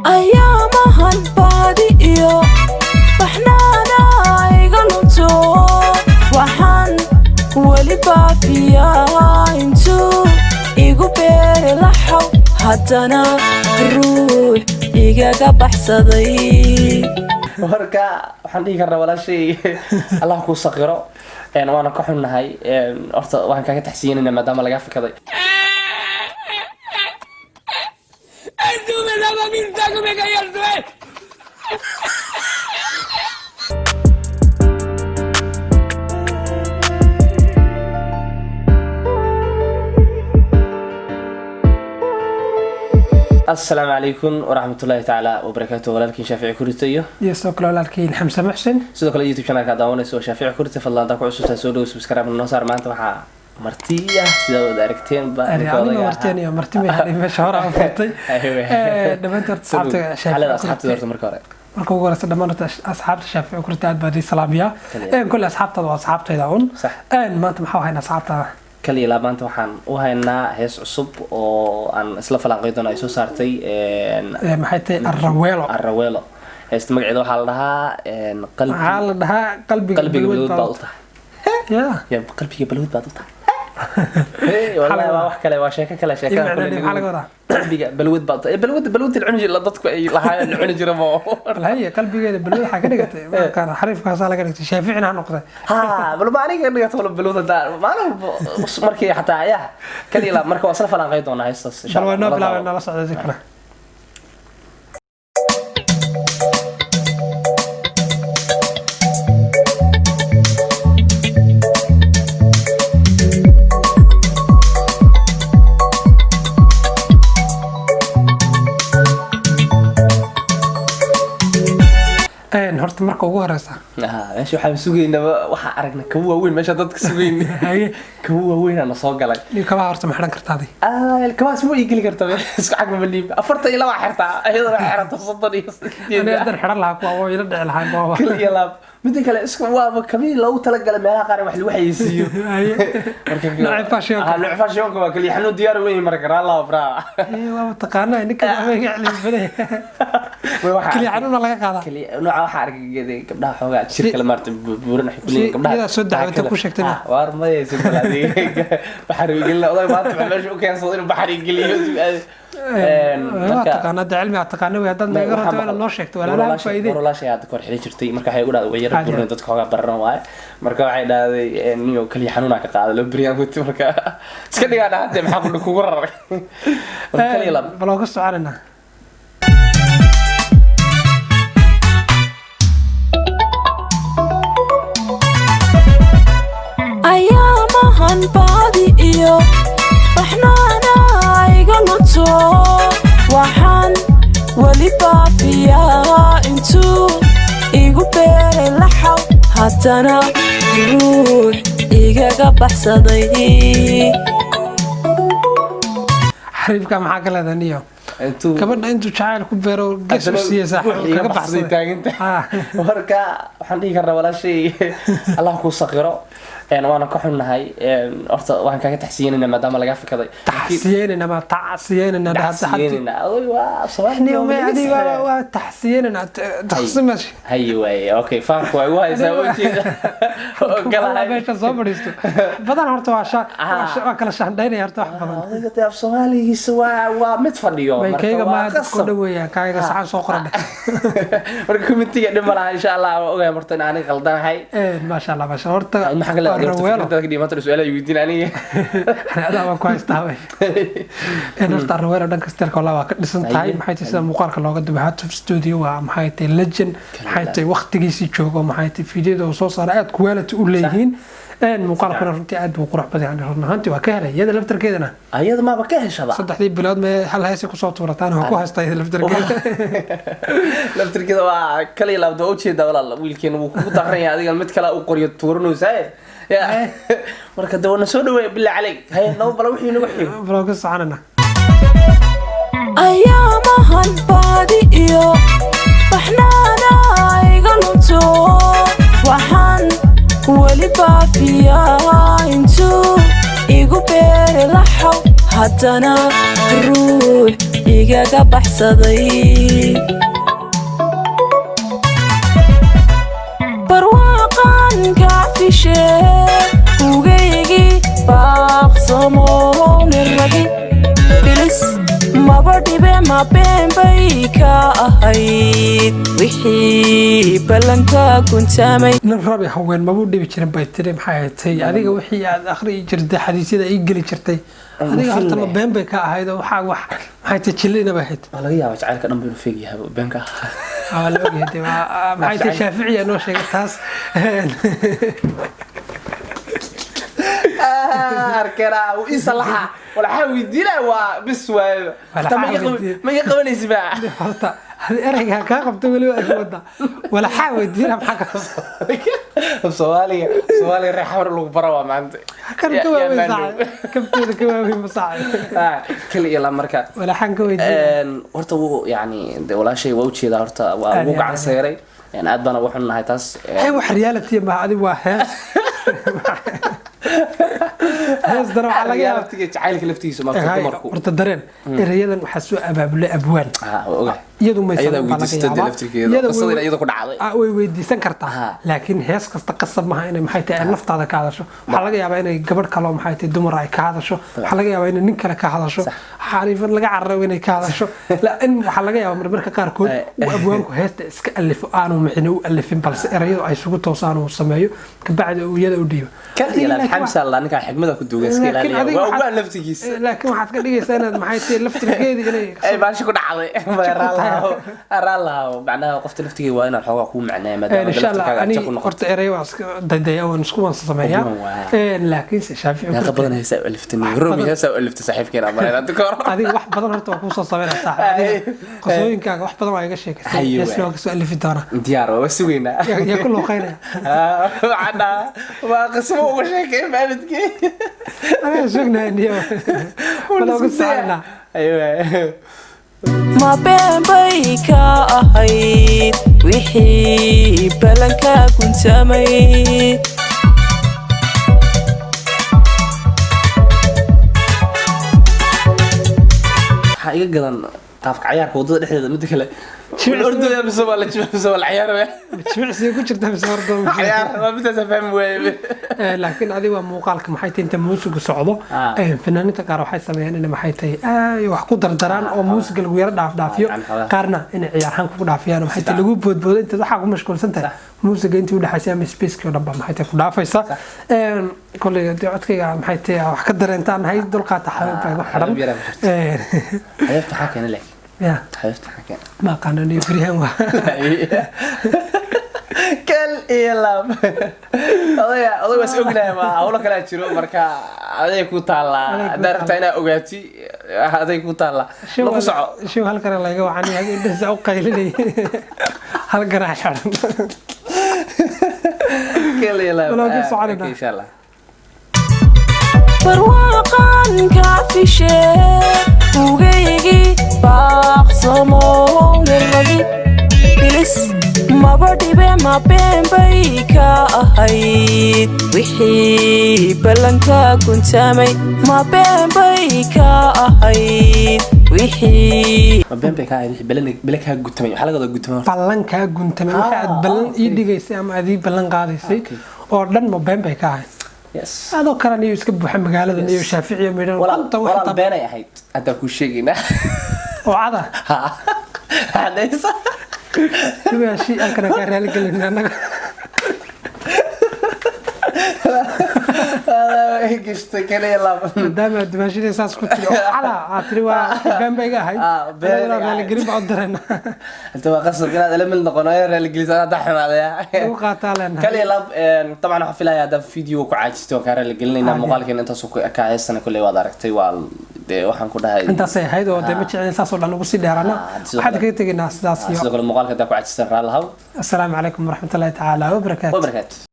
ayaamahan baadi iyo baxnaana iga lunto waxaan weli baafiyaa intuu igu beeri laxaw haddana ruux igaga baxsaday marka waxaan dhihi karnaa walaashay Allah ku saqiro waana ka xunnahay horta waxaan kaaga taxsiinayna maadaama laga fakaday السلام عليكم ورحمة الله تعالى وبركاته. ولكن شافعي كورتيو يسوق له لكن حمزة محسن سيدو كلا يوتيوب شانل كداونا سو شافعي كورتي فضلا داكو عسوسا سودو سبسكرايب نوصار maanta waxa martiya sida wada aragteen ba aniga martiya martiya meesha hore aan furtay dhamantar asxaabta asxaabta marka hore marka ugu horeysa dhamantar asxaabta shaafici kurti aad baad salaamiya kulli asxaabtada waa asxaabtayda maanta maxaa hayna asxaabtada kaliya laabanta waxaan u haynaa hees cusub oo aan isla falanqay doona ay soo saartay maxay tahay arraweelo heesta magaceeda waxaa la dhahaa qalbiga balwad baa u tahay ya qalbiga balwad baa u tahay والله wax kale waa sheeko kale sheekada qalbiga balwad baa balwad العنج la dadku ay lahaayeen عنج rabo lahaye qalbigeeda balwad waxa ka dhigatay marka xariifkaas laga dhigtay shaaficina noqday bal ma aniga dhigato balwad maalin markii xataa ayaa kaliya marka waa isla falanqay doona heestas insha Allah bilaabana la socdo zikra horta marka ugu horeysa meesha waxaan suugaynaa waxa aragna kaw waaweyn meesha dadka suugaynaa kaw waaweyn aan soo galay kaba horta ma xidhan kartaa kaba soo igeli kartaa isku xaq ma liib afarta ila wax xirtaa ayadoo wax xirata soddon iyo ana dar xidhan lahaa kuwa way la dhici lahayn baa kaliya laab midda kale isku waaba kabii loogu tala galay meelaha qaar wax lagu xayeysiiyo marka fashion waa kaliya xanu diyaar weyn marka Allah braa waa taqaanaa ninka waxay cilmi baday kaliya xanu laga qaada kaliya nooca waxa argagay gabdhaha xoogaa jirka la maartay buuran waxay ku leeyihiin gabdhaha soo dacwada ku sheegtay waar ma yeesin balaadiga baxar igel oday maanta meesha u keenso inuu baxar igeliyo taqaanaa cilmi taqaanaa way dad naga rabto in loo sheegto wala la faa'iido wala shayad kor xilin jirtay marka waxay u dhacday way yar buuran dadka xoogaa baran waay marka waxay dhaaday niyo kaliya xanuuna ka qaado loo bariyan ku marka iska dhigaa dhaade maxaa ku kugu raray kaliya lab balooga soconayna ayaamahan baadi iyo baxnaana iga lunto waxaan weli baafiyaa intuu igu beeri laxaw haddana ruux igaga baxsaday xariifka maxaa ka leedahay niyo gabadha intuu jacayl ku beero gas u siiyay kaga baxsaday taaginta marka waxaan dhihi karnaa walaashay Allah ku saqiro waana ka xunnahay horta waxaan kaaga taxsiinayna maadaama laga fakaday taxsiinayna ma taxsiinayna taxsiinayna waa sababni ma adi waa taxsiinayna taxsimash hay way okay faanku way waysaa wajida kala meesha soo baristo badan horta waa kala shaandhaynaya horta wax badan adiga taaf Soomaaligiisa waa mid fadhiyo marka ma ku dhaweeyaan kaaga saxan soo qoran marka committee dhimalaha insha Allah ogaay marta in aan qaldanahay ma sha Allah horta dadka dhimaatay su'aalaha weydiin aniga hada waan ku haystaa horta arraweelo dhanka steelka waa ka dhisan tahay maxay tahay sida muuqaalka looga duubay Hatuf Studio waa maxay tahay legend maxay tahay waqtigiisii joogo maxay tahay fiidiyoda oo soo saaray aad quality u leeyihiin muuqaalkuna runtii aad buu qurux badan yahay runtii waa ka helay iyada laftarkeedana ayada ma ba ka heshada saddexdii bilood ma hal hees ku soo tuurataan oo ku haystay laftarkeeda waa kaliya laabdo oo jeeda walaal wiilkeen uu ku taqran yahay adiga mid kale uu qoriyo tuuranaysaa marka dawana soo dhaweey bilaa calay hay noo bal wixii nagu xigo vlog saanana ayaamahan baadi iyo baxnaana iga lunto waxaan weli baafiyaa intuu igu beeri laxaw haddana ruux igaga baxsaday ma been bay ka ahayd wixii ballanka guntamay nin rabi haween mabu dhibi jirin bay tiri maxay tahay adiga wixii aad akhriyi jirtay xadiisyada ay geli jirtay adiga horta ma been bay ka ahayd oo waxa wax maxay tahay jilina bay ahayd laga yaabo jacaylka dhan buu feeg yahay beenka la ogyahay maxay tahay shaafici noo sheegay taas arkana isalaha wala xawi dila waa bis waayo ma yaqabanaysi ba horta hadi erayga ka qabto wali waa wada wala xawi dila maxaa ka Soomaaliya reexawr lagu baro waa maanta kan ka waa kabteeda ka waa masaacay kaliya la marka wala xan ka weydiin horta wuu yani walaashay waa u jeeda horta waa ugu gacan seeray aad bana waxaan nahay taas wax reality ma adi waa hees hees dara waxa laga yaabaa jacaylka laftiisa ma marku horta dareen erayadan waxa soo abaabulay abwaan ogahay iyadu ma iyada weydiistada laftirkeeda qasada iyada ku dhacday way weydiisan kartaa laakiin hees kasta qasab ma aha inay maxay tahay naftaada ka hadasho waxa laga yaabaa inay gabadh kale oo maxay tahay dumar ay ka hadasho waxa laga yaabaa inay nin kale ka hadasho xariifad laga cararo inay ka hadasho laakiin waxa laga yaabaa marmarka qaar kood uu abwaanku heesta iska alifo aanu micno u alifin balse erayadu ay sugu toosaan uu sameeyo ka bacdi uu iyada u dhiibo kan ila xamsa Allah ninka xigmada ku duuga iska ilaaliyo waa ugu naftigiisa laakiin waxaad ka dhigaysaa inaad maxay tahay laftirkeeda inay ay baashi ku dhacday aralaha macnaha qofta laftigeeda waa inaan xoogaa ku macnaa maadaama laftirkaaga aad ku noqoto horta eray waa iska dayday oo isku wan sameeyaa laakiin Shaafici ka badan haysa aliftani roomi haysa alifta saaxiibkeena amarayna dukor adiga wax badan horta waa ku soo sameeyay saaxiib qosooyinkaaga wax badan waa iga sheekay isla ka soo alifi doona diyaar waa sugeynaa ya ku looqeynaa wada waa qismo ugu sheekay baabadkii ana sugnaa niyo wala ugu saarna ma been bay ka ahayd wixii ballanka guntamay ha iga gadan qaabka ciyaarka wadada dhexdeeda mid kale ordaya mise waa la ciyaaraya jimicsiga ku jirta mise hordo ciyaar waa mid faham weeye laakiin adiga waa muuqaalka maxay tahay inta muusigu socdo fanaaniinta qaar waxay sameeyaan in maxay tahay wax ku dardaraan oo muusiga lagu yara dhaafiyo qaarna in ciyaarhan ku dhaafiyaan maxay tahay lagu boodboodo inta waxa ku mashquulsan tahay muusiga intii u dhaxaysa ama space-ka oo dhan maxay tahay ku dhaafaysa kulli codkayga maxay tahay wax ka dareentaan hay dulqaata xabad baa xaran hay'adda xakan leh يا حيفتح حكي ما قانوني فريهم كل إيلام أضيع بس أقولها ما أقولك لا تشيلو مركا هذا يكون طالع دارك أنا أوجاتي هذا يكون طالع شو هالكرا الله يجوا عني هذا بس أوقي لي هالكرا حرام كل إيلام إن شاء الله barwaaqan kaafishe ugaygi baaqsamoo lelagi bilis maba dhibe ma been bay ka ahayd wixii ballanka guntamay ma been bay ka ahayd wixii ma been bay ka ahayd ballanka guntamay waxa laga guntamay ballanka guntamay waxa aad ballan ii dhigaysay ama aad ii ballan qaadaysay oo dhan ma been bay ka ahayd yes هذا كان يسكب محمد نيو شافعي ميدان ولا بين هيد هذا كل شيء هنا وعدا هذا صح يا شيء انا كان رالك لنا هذا هيك اشتكينا يلا دام دمشق اساس كنت على اتروا بين بيغا هاي بين رالك لي بعدرنا انت قصدك هذا لما نقنايا رالك لي انا دحن عليها وقاتلنا كل يلا طبعا waxaa filayaa hada video ku caajisto ka raalk gelina muuqaalkeen inta soo ka haysan kulay wada aragtay waa waxaan ku dhahay inta say hayad oo ma jecel saas oo dhan ugu sii dheerana waxaad ka tagnaa sidaas iyo sidoo kale muuqaalka da ku caajistan raalahaw assalaamu calaykum waraxmatullaahi tacaala wa barakaatuh